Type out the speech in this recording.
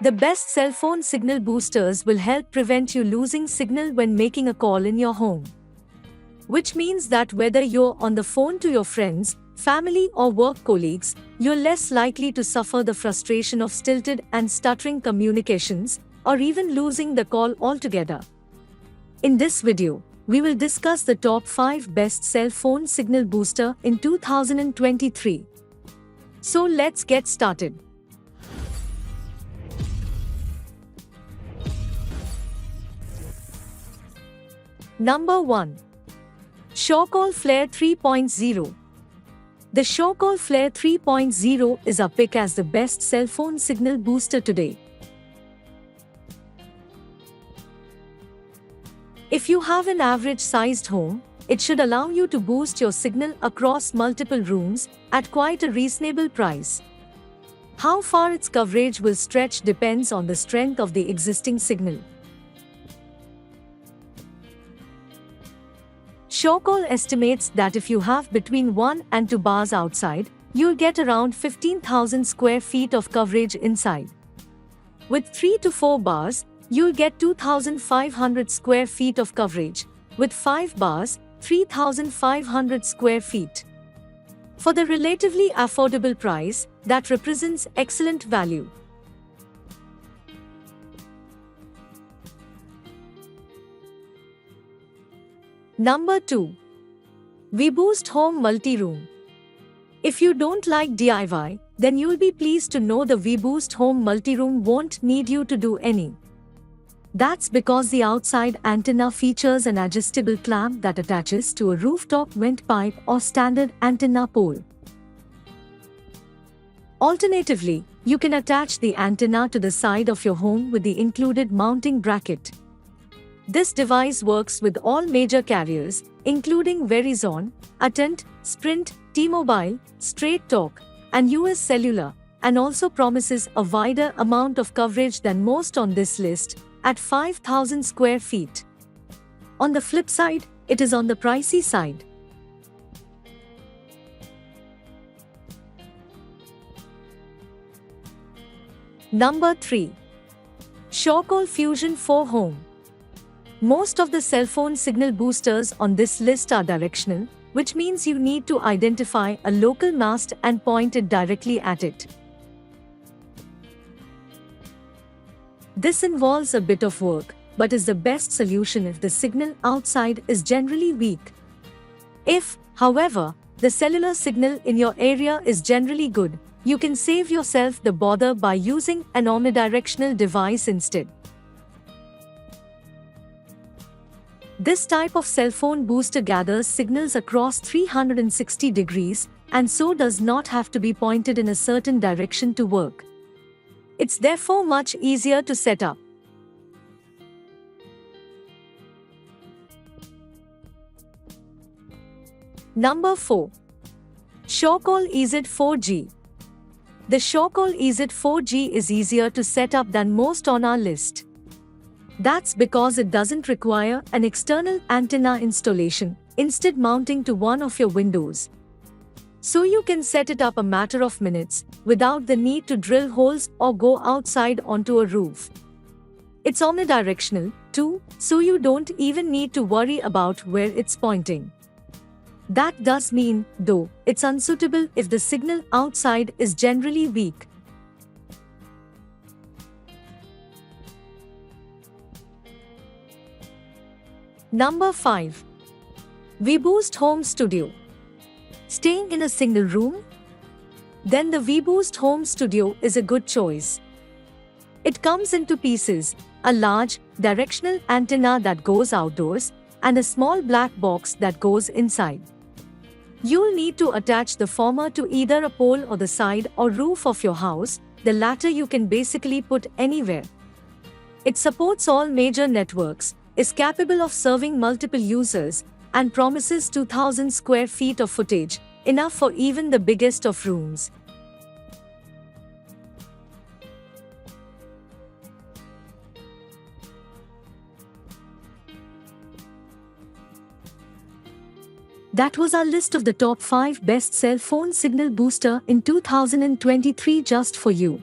The best cell phone signal boosters will help prevent you losing signal when making a call in your home. Which means that whether you're on the phone to your friends, family or work colleagues, you're less likely to suffer the frustration of stilted and stuttering communications, or even losing the call altogether. In this video, we will discuss the top 5 best cell phone signal booster in 2023. So let's get started. Number 1. SureCall Flare 3.0. The SureCall Flare 3.0 is our pick as the best cell phone signal booster today. If you have an average-sized home, it should allow you to boost your signal across multiple rooms at quite a reasonable price. How far its coverage will stretch depends on the strength of the existing signal. SureCall estimates that if you have between 1 and 2 bars outside, you'll get around 15,000 square feet of coverage inside. With 3 to 4 bars, you'll get 2,500 square feet of coverage. With 5 bars, 3,500 square feet. For the relatively affordable price, that represents excellent value. Number 2. VBoost Home Multi-Room. If you don't like DIY, then you'll be pleased to know the VBoost Home Multi-Room won't need you to do any. That's because the outside antenna features an adjustable clamp that attaches to a rooftop vent pipe or standard antenna pole. Alternatively, you can attach the antenna to the side of your home with the included mounting bracket. This device works with all major carriers, including Verizon, Atent, Sprint, T-Mobile, Straight Talk, and US Cellular, and also promises a wider amount of coverage than most on this list, at 5,000 square feet. On the flip side, it is on the pricey side. Number 3. SureCall Fusion 4 Home. Most of the cell phone signal boosters on this list are directional, which means you need to identify a local mast and point it directly at it. This involves a bit of work, but is the best solution if the signal outside is generally weak. If, however, the cellular signal in your area is generally good, you can save yourself the bother by using an omnidirectional device instead. This type of cell phone booster gathers signals across 360 degrees and so does not have to be pointed in a certain direction to work. It's therefore much easier to set up. Number 4. SureCall EZ 4G. The SureCall EZ 4G is easier to set up than most on our list. That's because it doesn't require an external antenna installation, instead mounting to one of your windows. So you can set it up a matter of minutes, without the need to drill holes or go outside onto a roof. It's omnidirectional, too, so you don't even need to worry about where it's pointing. That does mean, though, it's unsuitable if the signal outside is generally weak. Number 5. VBoost Home Studio. Staying in a single room? Then the VBoost Home Studio is a good choice. It comes in 2 pieces, a large, directional antenna that goes outdoors, and a small black box that goes inside. You'll need to attach the former to either a pole or the side or roof of your house, the latter you can basically put anywhere. It supports all major networks, is capable of serving multiple users, and promises 2,000 square feet of footage, enough for even the biggest of rooms. That was our list of the top 5 best cell phone signal booster in 2023 just for you.